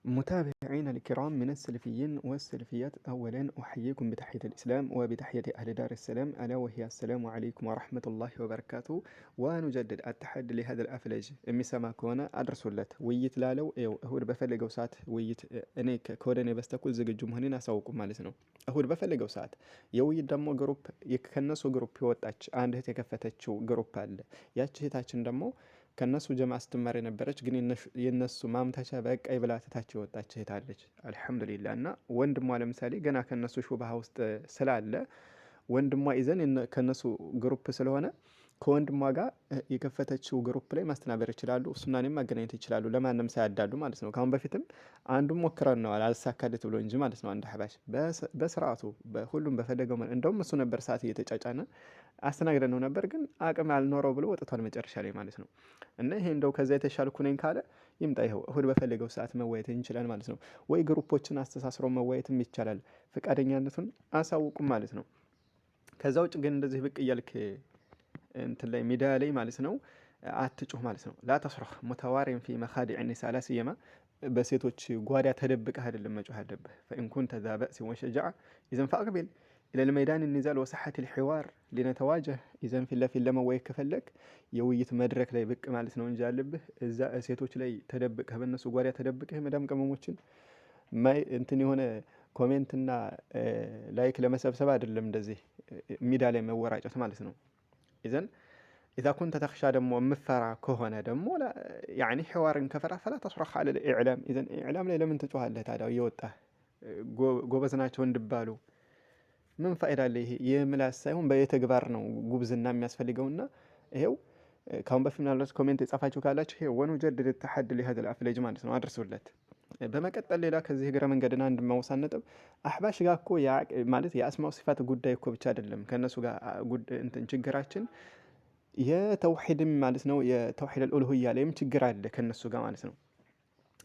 متابعينا الكرام من السلفيين والسلفيات، أولا أحييكم بتحية الإسلام وبتحية أهل دار السلام، ألا وهي السلام عليكم ورحمة الله وبركاته. ونجدد التحدي لهذا الأفلج የሚሰማ ከሆነ አድርሱለት። ውይይት ላለው እሁድ በፈለገው ሰዓት ውይይት እኔ ከወደኔ በስተኩል ዝግጁ መሆኔን አሳውቁ ማለት ነው። እሁድ በፈለገው ሰዓት የውይይት ደግሞ ግሩፕ ከነሱ ግሩፕ የወጣች አንድ እህት የከፈተችው ግሩፕ አለ። ያቺ እህታችን ደግሞ ከነሱ ጀማ ስትማር የነበረች ግን የነሱ ማምታቻ በቃይ ብላ ትታች የወጣች እህት አለች። አልሐምዱሊላህ። እና ወንድሟ ለምሳሌ ገና ከነሱ ሹብሃ ውስጥ ስላለ ወንድሟ ይዘን ከነሱ ግሩፕ ስለሆነ ከወንድሟ ጋር የከፈተችው ግሩፕ ላይ ማስተናበር ይችላሉ። እሱና እኔም ማገናኘት ይችላሉ፣ ለማንም ሳያዳሉ ማለት ነው። ካሁን በፊትም አንዱም ሞክረን ነው አልሳካለት ብሎ እንጂ ማለት ነው። አንድ አህባሽ በስርዓቱ በሁሉም በፈለገው እንደውም እሱ ነበር ሰዓት እየተጫጫነ አስተናግደን ነው ነበር፣ ግን አቅም አልኖረው ብሎ ወጥቷል መጨረሻ ላይ ማለት ነው። እና ይሄ እንደው ከዛ የተሻልኩ ነኝ ካለ ይምጣ፣ ይኸው እሁድ በፈለገው ሰዓት መወያየት እንችላለን ማለት ነው። ወይ ግሩፖችን አስተሳስሮ መወያየትም ይቻላል። ፈቃደኛነቱን አሳውቁም ማለት ነው። ከዛ ውጭ ግን እንደዚህ ብቅ እያልክ እንትን ላይ ሚዲያ ላይ ማለት ነው አትጩህ ማለት ነው። ላ ተስረኽ ሙተዋሪን ፊ መኻዲዕ ኒሳ ላሲየማ በሴቶች ጓዳ ተደብቀህ አይደለም መጮህ አለብህ። ፈኢን ኩንተ ዛ በእሲ ወሸጃዓ ኢዘን ፈአቅቢል ኢለ ልመይዳን ኒዛል ወሰሐት ልሒዋር ሊነተዋጀህ። ኢዘን ፊት ለፊት ለመወያየት ከፈለግ የውይይት መድረክ ላይ ብቅ ማለት ነው እንጂ አለብህ እዛ ሴቶች ላይ ተደብቀህ በእነሱ ጓዳ ተደብቀህ መዳም ቅመሞችን እንትን የሆነ ኮሜንትና ላይክ ለመሰብሰብ አይደለም እንደዚህ ሚዲያ ላይ መወራጨት ማለት ነው። ኢዘን ኢዛ ኩንተ ተኽሻ ደግሞ የምፈራ ከሆነ ደግሞ ያኒ ሕዋርን ከፈራ ፈላ ተስረኽ ዐለ ልኢዕላም። ኢዘን ኢዕላም ላይ ለምን ትጮኻለህ ታዲያ? እየወጣህ ጎበዝ ናቸው እንድባሉ ምን ፋይዳ አለ? ይሄ የምላስ ሳይሆን በየተግባር ነው ጉብዝና የሚያስፈልገውና ይሄው ካሁን በፊት ምናልባት ኮሜንት የጻፋችሁ ካላችሁ ይሄ ወኑጀድድ ተሐዲ ሊሀዘል አፍለጅ ማለት ነው፣ አድርሱለት። በመቀጠል ሌላ ከዚህ እግረ መንገድና አንድ ማውሳት ነጥብ አህባሽ ጋር እኮ ማለት የአስማው ሲፋት ጉዳይ እኮ ብቻ አይደለም ከነሱ ጋር እንትን ችግራችን የተውሂድም ማለት ነው። የተውሂድ አልኡሉሂያ ላይም ችግር አለ ከነሱ ጋር ማለት ነው።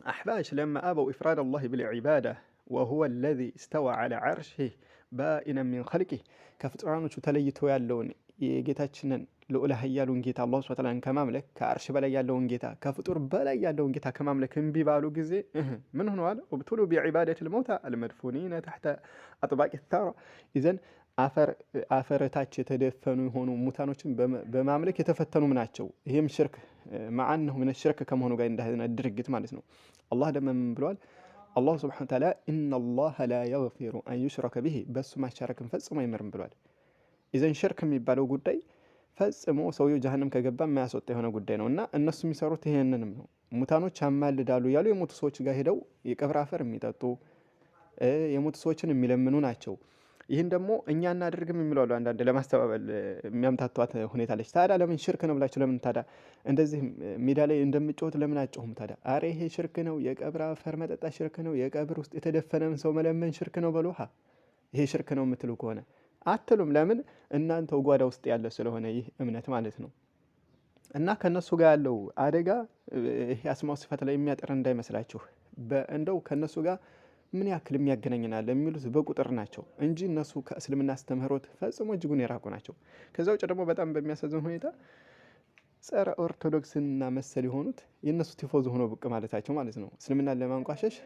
አህባሽ ለማ አበው ኢፍራድ አላህ ብልዒባዳ ወሁወ አለዚ እስተዋ ዐላ ዐርሺህ ባኢነን ሚን ኸልቂህ ከፍጡራኖቹ ተለይቶ ያለውን የጌታችንን ልዑለ ኃያሉን ጌታ አላህ ሱብሓነሁ ወተዓላ ከማምለክ ከአርሽ በላይ ያለውን ጌታ ከፍጡር በላይ ያለውን ጌታ ከማምለክ እምቢ ባሉ ጊዜ ምን ሆነዋል? ኡብቱሉ ቢዒባደቲል መውታ አልመድፉኒነ ተሕተ አጥባቂ ታራ። ይዘን አፈረታች የተደፈኑ የሆኑ ሙታኖችን በማምለክ የተፈተኑም ናቸው። ይህም ሽርክ ማዓነሁ ምን ሽርክ ከመሆኑ ጋር እንዳይሆነ ድርጊት ማለት ነው። አላህ ደግሞ ምን ብለዋል? አላህ ሱብሓነሁ ወተዓላ ኢነላህ ላ የግፊሩ አን ዩሽረከ ቢሂ በሱ ማሻረክን ፈጽሞ አይምርም ብሏል። ኢዘን ሽርክ የሚባለው ጉዳይ ፈጽሞ ሰውየው ጀሀነም ከገባ የማያስወጣ የሆነ ጉዳይ ነው እና እነሱ የሚሰሩት ይሄንንም ነው። ሙታኖች ያማልዳሉ ያሉ የሞቱ ሰዎች ጋር ሄደው የቀብር አፈር የሚጠጡ የሞቱ ሰዎችን የሚለምኑ ናቸው። ይህን ደግሞ እኛ እናደርግም የሚለው አንዳንድ ለማስተባበል የሚያምታቷት ሁኔታ አለች። ታዲያ ለምን ሽርክ ነው ብላችሁ ለምን ታዲያ እንደዚህ ሜዳ ላይ እንደምጮት ለምን አጮሁም ታዲያ? አሬ ይሄ ሽርክ ነው፣ የቀብር አፈር መጠጣት ሽርክ ነው፣ የቀብር ውስጥ የተደፈነን ሰው መለመን ሽርክ ነው በሉሃ። ይሄ ሽርክ ነው የምትሉ ከሆነ አትሉም። ለምን? እናንተው ጓዳ ውስጥ ያለ ስለሆነ ይህ እምነት ማለት ነው። እና ከነሱ ጋር ያለው አደጋ ይሄ አስማው ሲፋት ላይ የሚያጠር እንዳይመስላችሁ። እንደው ከነሱ ጋር ምን ያክል የሚያገናኝናል የሚሉት በቁጥር ናቸው እንጂ እነሱ ከእስልምና አስተምህሮት ፈጽሞ እጅጉን የራቁ ናቸው። ከዛ ውጭ ደግሞ በጣም በሚያሳዝን ሁኔታ ጸረ ኦርቶዶክስና መሰል የሆኑት የእነሱ ቲፎዝ ሆኖ ብቅ ማለታቸው ማለት ነው። እስልምናን ለማንቋሸሽ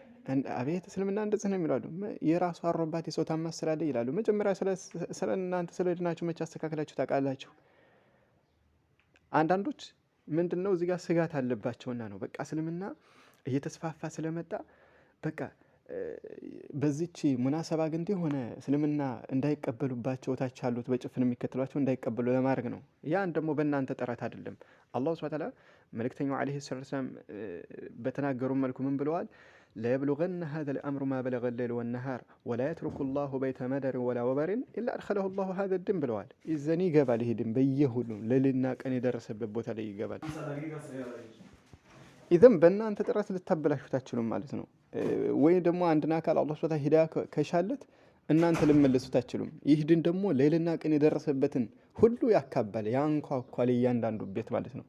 አቤት እስልምና እንደዚህ ነው የሚላሉ። የራሱ አሮባት የሰው ታማስላለ ይላሉ። መጀመሪያ ስለ እናንተ ስለ ድናችሁ መቼ አስተካክላችሁ ታውቃላችሁ? አንዳንዶች ምንድነው እዚህ ጋር ስጋት አለባቸውና ነው በቃ እስልምና እየተስፋፋ ስለመጣ በቃ በዚች ሙናሰባ ግን ሆነ እስልምና እንዳይቀበሉባቸው ታች ያሉት በጭፍን የሚከተሏቸው እንዳይቀበሉ ለማድረግ ነው። ያን ደግሞ በእናንተ ጥረት አይደለም። አላህ ሱብሓነሁ ወተዓላ መልእክተኛው ዐለይሂ ሰላም በተናገሩ መልኩ ምን ብለዋል? ለየብሉገነ ሀዘል አምሩ ማ በለገ ሌይሉ ወነሃር ወላ የትሩኩ ላሁ በይተ መደርን ወላ ወበሪን ኢላ አድኸለሁ ላሁ ሀዘ ድን ብለዋል። ይዘን ይገባል። ይሄ ድን በየሁሉም ሌሊትና ቀን የደረሰበት ቦታ ላይ ይገባል። ኢዘን በእናንተ ጥረት ልታበላሹት አትችሉም ማለት ነው። ወይ ደግሞ አንድን አካል አላህ ሱብሓነሁ ወተዓላ ሂዳያ ከሻለት እናንተ ልመልሱት አትችሉም። ይህ ድን ደግሞ ሌሊትና ቀን የደረሰበትን ሁሉ ያካባል፣ ያንኳኳል እያንዳንዱ ቤት ማለት ነው።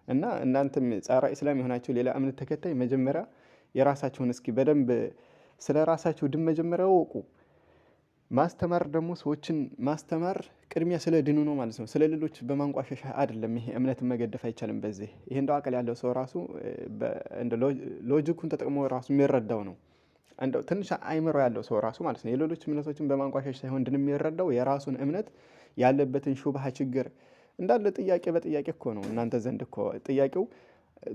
እና እናንተም ጸረ እስላም የሆናችሁ ሌላ እምነት ተከታይ መጀመሪያ የራሳችሁን እስኪ በደንብ ስለ ራሳችሁ ድን መጀመሪያ ወቁ። ማስተማር ደግሞ ሰዎችን ማስተማር ቅድሚያ ስለ ድኑ ነው ማለት ነው። ስለ ሌሎች በማንቋሸሽ አይደለም። ይሄ እምነትን መገደፍ አይቻልም። በዚህ ይሄ እንደው አቅል ያለው ሰው ራሱ እንደ ሎጂኩን ተጠቅሞ ራሱ የሚረዳው ነው። እንደው ትንሽ አይምሮ ያለው ሰው ራሱ ማለት ነው የሌሎች እምነቶችን በማንቋሸሽ ሳይሆን ድን የሚረዳው የራሱን እምነት ያለበትን ሹብሃ ችግር እንዳለ ጥያቄ በጥያቄ እኮ ነው እናንተ ዘንድ እኮ ጥያቄው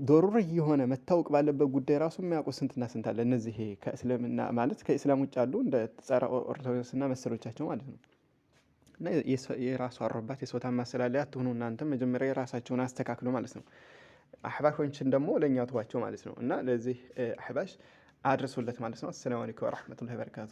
ዶሩር የሆነ መታወቅ ባለበት ጉዳይ ራሱ የሚያውቁ ስንትና ስንት አለ። እነዚህ ከእስልምና ማለት ከእስላም ውጭ አሉ እንደ ጸረ ኦርቶዶክስና መሰሎቻቸው ማለት ነው። እና የራሱ አሮባት የሰው ታማስላለያ አትሆኑ። እናንተም መጀመሪያ የራሳቸውን አስተካክሉ ማለት ነው። አህባሾችን ደግሞ ለእኛ ተዋቸው ማለት ነው። እና ለዚህ አህባሽ አድርሱለት ማለት ነው። አሰላሙ አለይኩም ወራህመቱላሂ ወበረካቱ።